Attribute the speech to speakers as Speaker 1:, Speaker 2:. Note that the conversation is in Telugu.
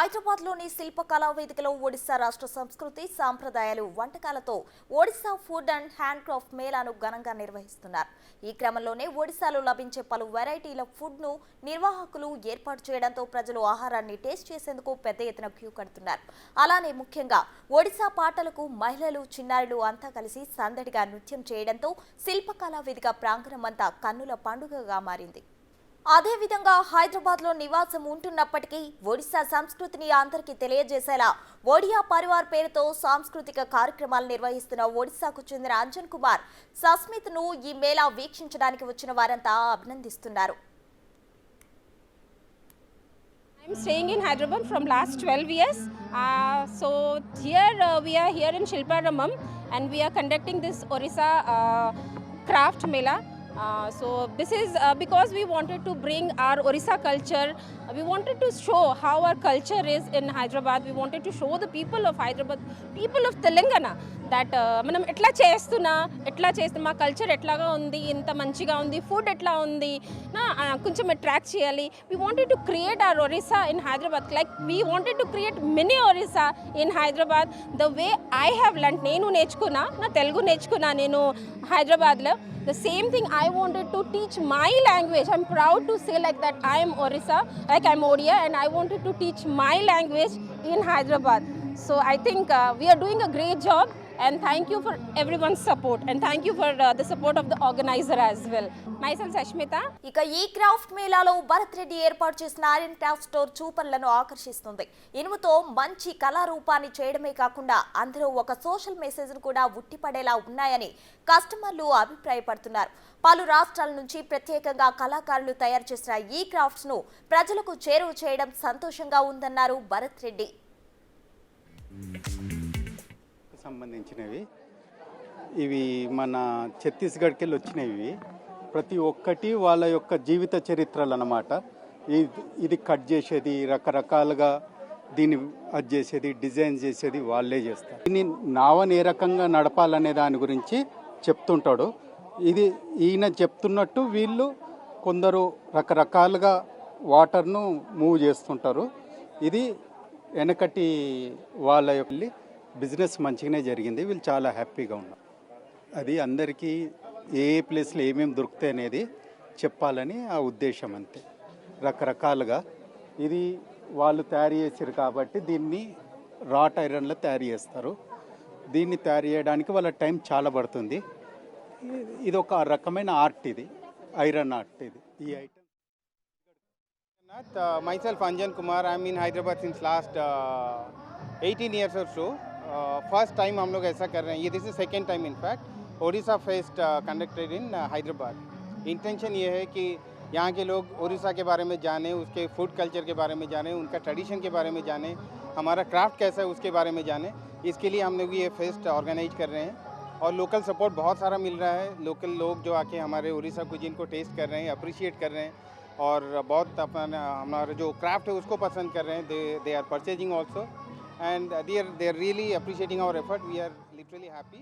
Speaker 1: హైదరాబాద్లోని శిల్పకళా వేదికలో ఒడిశా రాష్ట్ర సంస్కృతి సాంప్రదాయాలు వంటకాలతో ఒడిశా ఫుడ్ అండ్ హ్యాండ్క్రాఫ్ట్ మేళాను ఘనంగా నిర్వహిస్తున్నారు. ఈ క్రమంలోనే ఒడిశాలో లభించే పలు వెరైటీల ఫుడ్ ను నిర్వాహకులు ఏర్పాటు చేయడంతో ప్రజలు ఆహారాన్ని టేస్ట్ చేసేందుకు పెద్ద ఎత్తున క్యూ కడుతున్నారు. అలానే ముఖ్యంగా ఒడిశా పాటలకు మహిళలు చిన్నారులు అంతా కలిసి సందడిగా నృత్యం చేయడంతో శిల్పకళా వేదిక ప్రాంగణమంతా కన్నుల పండుగగా మారింది. అదేవిధంగా హైదరాబాద్లో నివాసం ఉంటున్నప్పటికీ ఒడిశా సంస్కృతిని అందరికీ తెలియజేసేలా ఒడియా పరివార్ పేరుతో సాంస్కృతిక కార్యక్రమాలు నిర్వహిస్తున్న ఒడిశాకు చెందిన అంజన్ కుమార్ సస్మిత్ ను ఈ మేళా వీక్షించడానికి వచ్చిన వారంతా అభినందిస్తున్నారు.
Speaker 2: I'm staying in Hyderabad from last 12 years. So here we are here in Shilparamam and we are conducting this Orissa craft mela. So this is because we wanted to bring our Orissa culture. We wanted to show how our culture is in Hyderabad. We wanted to show the people of Hyderabad, people of Telangana that మనం ఎట్లా చేస్తున్నా మా కల్చర్ ఎట్లాగా ఉంది, ఇంత మంచిగా ఉంది, ఫుడ్ ఎట్లా ఉంది కొంచెం అట్రాక్ట్ చేయాలి. We wanted to create our Orissa in Hyderabad, like we wanted to create mini Orissa in Hyderabad the way I have learnt. నేను నేర్చుకున్నా, నా తెలుగు నేర్చుకున్నా నేను హైదరాబాద్లో. The same thing I wanted to teach my language. I'm proud to say like that I am Orissa, like I'm Odia, and I wanted to teach my language in Hyderabad. So I think we are doing a great job, and thank you for everyone's support, and thank you for the support of the organizer as well. Myself Sashmita.
Speaker 1: ఇక ఈ క్రాఫ్ట్ మేళాలో భరత్ రెడ్డి ఏర్పాటు చేసిన ఐరన్ క్రాఫ్ట్ స్టోర్ చూపర్లను ఆకర్షిస్తుంది. ఇనుముతో మంచి కళారూపాన్ని చేయడమే కాకుండా అందులో ఒక సోషల్ మెసేజ్ కూడా ఉట్టిపడేలా ఉన్నాయని కస్టమర్లు అభిప్రాయపడుతున్నారు. పలు రాష్ట్రాల నుంచి ప్రత్యేకంగా కళాకారులు తయారు చేసిన ఈ క్రాఫ్ట్స్ ను ప్రజలకు చేరువ చేయడం సంతోషంగా ఉందన్నారు భరత్ రెడ్డి.
Speaker 3: సంబంధించినవి ఇవి మన ఛత్తీస్గఢ్కి వెళ్ళి వచ్చినవి. ప్రతి ఒక్కటి వాళ్ళ యొక్క జీవిత చరిత్రలు అన్నమాట. ఇది కట్ చేసేది రకరకాలుగా, దీన్ని అది చేసేది, డిజైన్ చేసేది వాళ్ళే చేస్తారు. దీన్ని నావని ఏ రకంగా నడపాలనే దాని గురించి చెప్తుంటాడు. ఇది ఈయన చెప్తున్నట్టు వీళ్ళు కొందరు రకరకాలుగా వాటర్ను మూవ్ చేస్తుంటారు. ఇది వెనకటి వాళ్ళ యొక్క బిజినెస్ మంచిగానే జరిగింది. వీళ్ళు చాలా హ్యాపీగా ఉన్నారు. అది అందరికీ ఏ ప్లేస్లో ఏమేమి దొరుకుతాయి అనేది చెప్పాలని ఆ ఉద్దేశం అంతే. రకరకాలుగా ఇది వాళ్ళు తయారు చేసారు కాబట్టి దీన్ని రాట్ ఐరన్లో తయారు చేస్తారు. దీన్ని తయారు చేయడానికి వాళ్ళ టైం చాలా పడుతుంది. ఇది ఒక రకమైన ఆర్ట్, ఇది ఐరన్ ఆర్ట్. ఇది ఈ item.
Speaker 4: Myself Anjan Kumar, I'm in Hyderabad since last 18 years or so. First time हम लोग ऐसा कर रहे हैं. ये this is second time in fact Odisha fest conducted in Hyderabad. Intention ये है कि यहाँ के लोग ओडिशा के बारे में जाने, उसके फूड कल्चर के बारे में जाने, उनका ट्रेडिशन के बारे में जाने, हमारा क्राफ्ट कैसा है उसके बारे में जाने. इसके लिए हम लोग ये फेस्ट ऑर्गेनाइज कर रहे हैं और लोकल सपोर्ट बहुत सारा मिल रहा है. लोकल लोग जो आके हमारे ओडिशा कुजीन को टेस्ट कर रहे हैं, अप्रिशिएट कर रहे हैं और बहुत अपना हमारा जो क्राफ्ट है उसको पसंद कर रहे हैं. They are purchasing also and they are really appreciating our effort. We are literally happy.